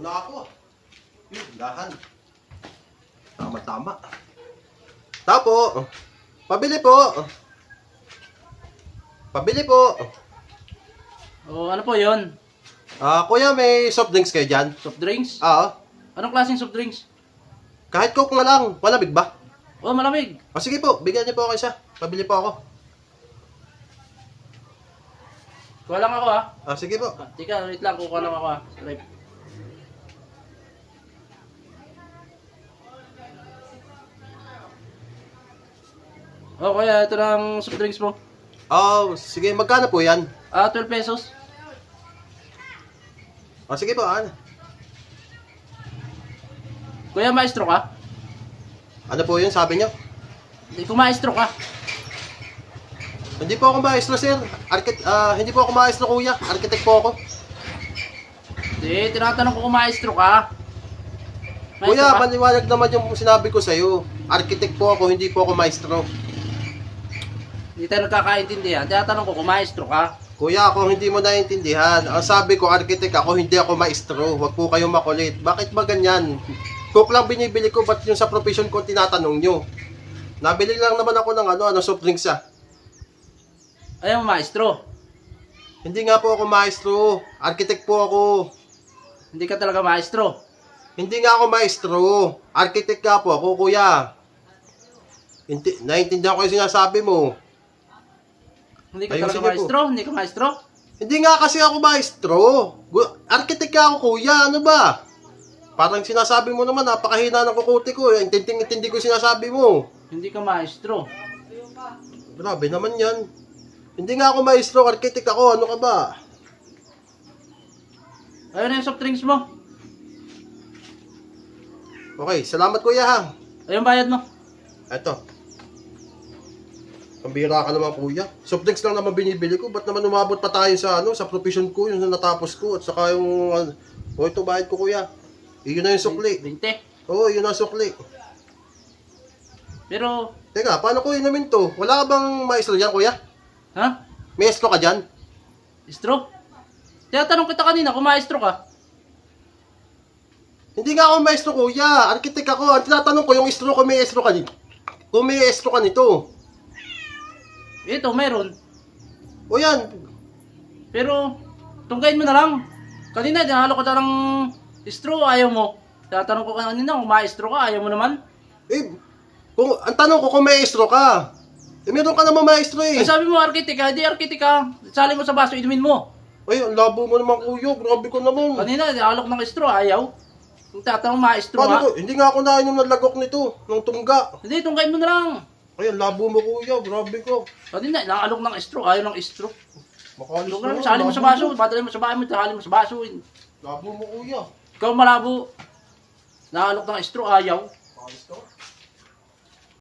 na ako. Dahan. Tama-tama. Tapo. Pabili po. Pabili po. O, ano po yon? Kuya, may soft drinks kayo dyan? Soft drinks? Anong Anong klaseng soft drinks? kahit coke nga lang. Malamig ba? O, malamig. Sige po, bigyan niyo po ako isa. Pabili po ako. Kuha lang ako ha. Sige po. Tika, wait lang. Kuha lang ako ha. Right. O, kaya ito na ang soft drinks mo. Sige, magkano po yan? 12 pesos. Sige po, Kuya, maestro ka? Ano po yun, sabi niyo? Hindi ko maestro ka. Hindi po ako maestro, sir. Hindi po ako maestro, kuya. Architect po ako. Hindi, tinatanong ko kung maestro ka. Maestro Kuya, ka? maliwanag naman yung sinabi ko sa'yo. Architect po ako, hindi po ako maestro. Hindi tayo nagkakaintindihan. Tinatanong ko kung maestro ka. Kuya, ako hindi mo naiintindihan. Ang sabi ko, architect ako, hindi ako maestro. Huwag po kayong makulit. Bakit ba ganyan? Coke lang binibili ko, ba't yung sa profession ko tinatanong nyo? Nabili lang naman ako ng soft drinks Ayaw mo maestro. Hindi nga po ako maestro. Architect po ako. Hindi ka talaga maestro. Hindi nga ako maestro. Architect nga po ako, kuya. Naiintindihan ko yung sinasabi mo. Hindi ka Ayun, talaga sige po. maestro? Hindi ka maestro? Hindi nga kasi ako maestro. Architect ka ako, kuya. Ano ba? Parang sinasabi mo naman, napakahina ng kukuti ko. Intindi ko yung sinasabi mo. Hindi ka maestro. Grabe naman yan. Hindi nga ako maestro, architect ako. Ano ka ba? Ayun na yung soft drinks mo. Okay, salamat kuya ha. Ayun bayad mo. Eto. Pambira ka naman kuya. Soft drinks lang naman binibili ko. Ba't naman umabot pa tayo sa profession ko, yung natapos ko. At saka yung, ito bayad ko kuya. Yun na yung sukli. 20. Oo, yun na yung sukli. Pero, Teka, paano ko inumin to? Wala ka bang maestro dyan kuya? ha? Maestro ka dyan? Maestro? Tinatanong kita kanina kung maestro ka. Hindi nga ako maestro kuya. Architect ako. Ang tinatanong ko yung estro, kung may estro ka nito. Kung may estro ka nito. Ito, meron. O yan. Pero, tunggayin mo na lang. Kanina, dinahalo ko ng estro, ayaw mo. Tinatanong ko kanina kung maestro ka, ayaw mo naman. Ang tanong ko kung may estro ka. Meron ka naman maestro Ay, sabi mo, arkitek ka, hindi arkitek ka. Sali mo sa baso, inumin mo. Ay, ang labo mo naman kuya. Grabe ko naman. Kanina, dinahalo ko ng estro, ayaw. Kung tinatanong maestro Paano ha. to? Hindi nga ako nainom ng lagok nito. Ng tungga. Hindi, tunggayin mo na lang. Ay, ang labo mo kuya. Grabe ko. Kanina, inaalok ng estro, ayaw ng estro. Makalis Tunggayin mo, sali mo sa baso, padalhin mo sa bahay mo, sali mo sa baso. Labo mo kuya. Ikaw malabo. Naalok ng estro, ayaw. Makalis ka.